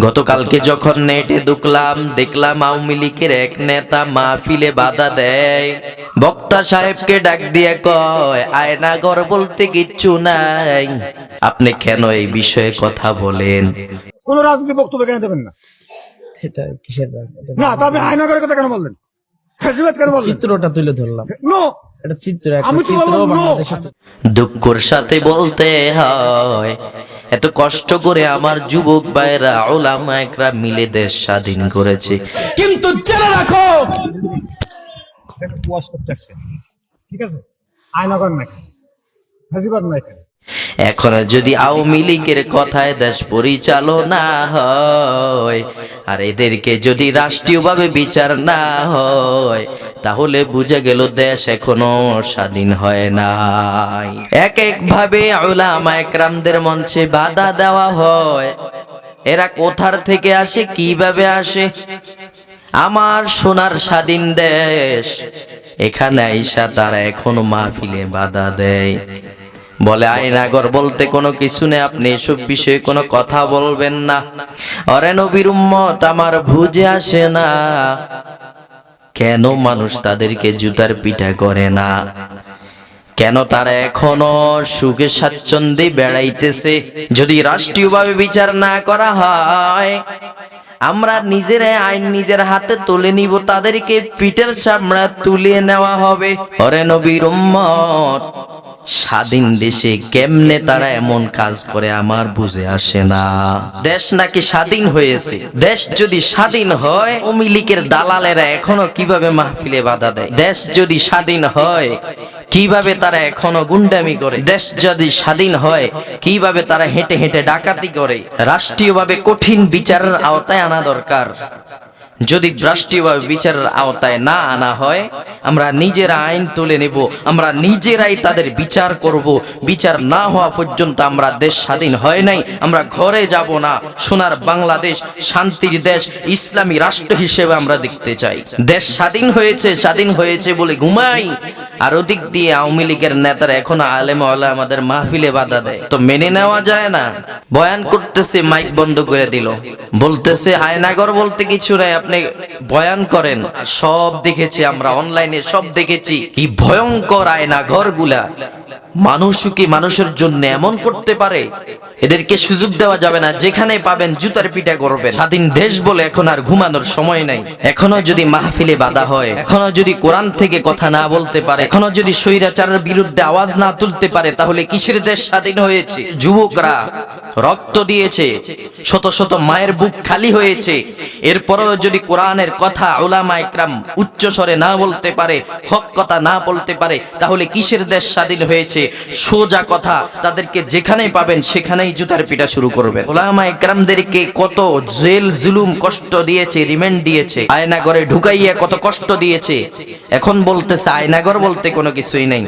গতকালকে যখন নেটে ঢুকলাম দেখলাম আওয়ামী লীগের এক নেতা মাহফিলে বাধা দেয়। বক্তা সাহেবকে ডাক দিয়ে কয় আয়নাঘর বলতে কিচ্ছু নাই, আপনি কেন এই বিষয়ে কথা বলেন? কোন রাজনীতি বক্তব্য কেন দেবেন না? সেটা কিসের রাজনীতি? না তবে আয়নাঘরের কথা কেন বললেন? ফেসিবাদ কেন বললেন? চিত্রটা তুলে ধরলাম। নো, এটা চিত্র, আমি তো বললাম নো। দুঃখের সাথে বলতে হয় এত কষ্ট করে আমার যুবক ভাইরা উলামা একরাম মিলে দেশ স্বাধীন করেছে, কিন্তু জেনে রাখো ওয়াশ করতে আসছে, ঠিক আছে? আয়নাঘর নাই, ফেসিবাদ নাই। এখন যদি আওয়ামী লীগের কথায় দেশ পরিচালনা হয় আর এদেরকে যদি রাষ্ট্রীয়ভাবে বিচার না হয় তাহলে বুঝে গেল দেশ এখনো স্বাধীন হয় নাই। এক এক ভাবে উলামা একরামদের মঞ্চে বাধা দেওয়া হয়। এরা কোথার থেকে আসে, কিভাবে আসে? আমার সোনার স্বাধীন দেশ, এখানে আইসা তারা এখনো মাহফিলে বাধা দেয়, বলে আয়নাঘর বলতে কোনো কিছু নেই, আপনি এসব বিষয়ে কোনো কথা বলবেন না। অরে নবীর উম্মত, আমার বুঝে আসে না কেন মানুষ তাদেরকে জুতার পিঠা করে না, কেন তারা এখনো সুখে স্বাচ্ছন্দ্যে বেড়াইতেছে। যদি রাষ্ট্রীয়ভাবে বিচার না করা হয় আমরা নিজেরাই আইন নিজের হাতে তুলে নিব, তাদেরকে পিঠের চামড়া তুলে নেওয়া হবে। ওরে নবীর উম্মত, স্বাধীন দেশে কেমনে তারা এমন কাজ করে আমার বুঝে আসে না। দেশ নাকি স্বাধীন হয়েছে, দেশ যদি স্বাধীন হয় আওয়ামী লীগের দালালেরা এখনো কিভাবে মাহফিলে বাধা দেয়? দেশ যদি স্বাধীন হয় কিভাবে তারা এখনো গুন্ডামি করে? দেশ যদি স্বাধীন হয় কিভাবে তারা হেঁটে হেঁটে ডাকাতি করে? রাষ্ট্রীয়ভাবে কঠিন বিচারের আওতায় আনা দরকার। যদি রাষ্ট্রীয়ভাবে বিচারের আওতায় না আনা হয় আমরা নিজেরা আইন তুলে নেব, আমরা নিজেরাই তাদের বিচার করব। বিচার না হওয়া পর্যন্ত আমরা দেশ স্বাধীন হয় নাই, আমরা ঘরে যাব না। সোনার বাংলাদেশ, শান্তির দেশ, ইসলামী রাষ্ট্র হিসেবে আমরা দেখতে চাই। দেশ স্বাধীন হয়েছে, স্বাধীন হয়েছে বলে ঘুমাই, আর ওদিক দিয়ে আওয়ামী লীগের নেতারা এখন আলেম ওলামা আমাদের মাহফিলে বাধা দেয়, তো মেনে নেওয়া যায় না। বয়ান করতেছে, মাইক বন্ধ করে দিল, বলতেছে আয়নাঘর বলতে কিছু নাই, আপনি বয়ান করেন। সব দেখেছি আমরা, অনলাইনে সব দেখেছি কি ভয়ঙ্কর আয়নাঘর গুলা। মানুষ কি মানুষের জন্য এমন করতে পারে? এদেরকে সুযোগ দেওয়া যাবে না, যেখানে পাবেন জুতার পিটা করবেন। স্বাধীন দেশ বলে এখন আর ঘুমানোর সময় নাই। এখনো যদি মাহফিলে বাধা হয়, এখনো যদি কোরআন থেকে কথা না বলতে পারে, এখনো যদি স্বৈরাচারের বিরুদ্ধে আওয়াজ না তুলতে পারে, তাহলে কিসের দেশ স্বাধীন হয়েছে? যুবকরা রক্ত দিয়েছে, শত শত মায়ের বুক খালি হয়েছে, এরপরেও যদি কোরআনের কথা উলামা ইকরাম উচ্চ স্বরে না বলতে পারে, হক কথা না বলতে পারে, তাহলে কিসের দেশ স্বাধীন হয়েছে? সোজা কথা, তাদেরকে যেখানে পাবেন সেখানেই জুতার পিটা শুরু করবেন। উলামা ইকরামদেরকে কত জেল জুলুম কষ্ট দিয়েছে, রিমান্ড দিয়েছে, আয়নাঘরে ঢুকাইয়া কত কষ্ট দিয়েছে, এখন বলতেছে আয়নাঘর বলতে কোনো কিছুই নেই।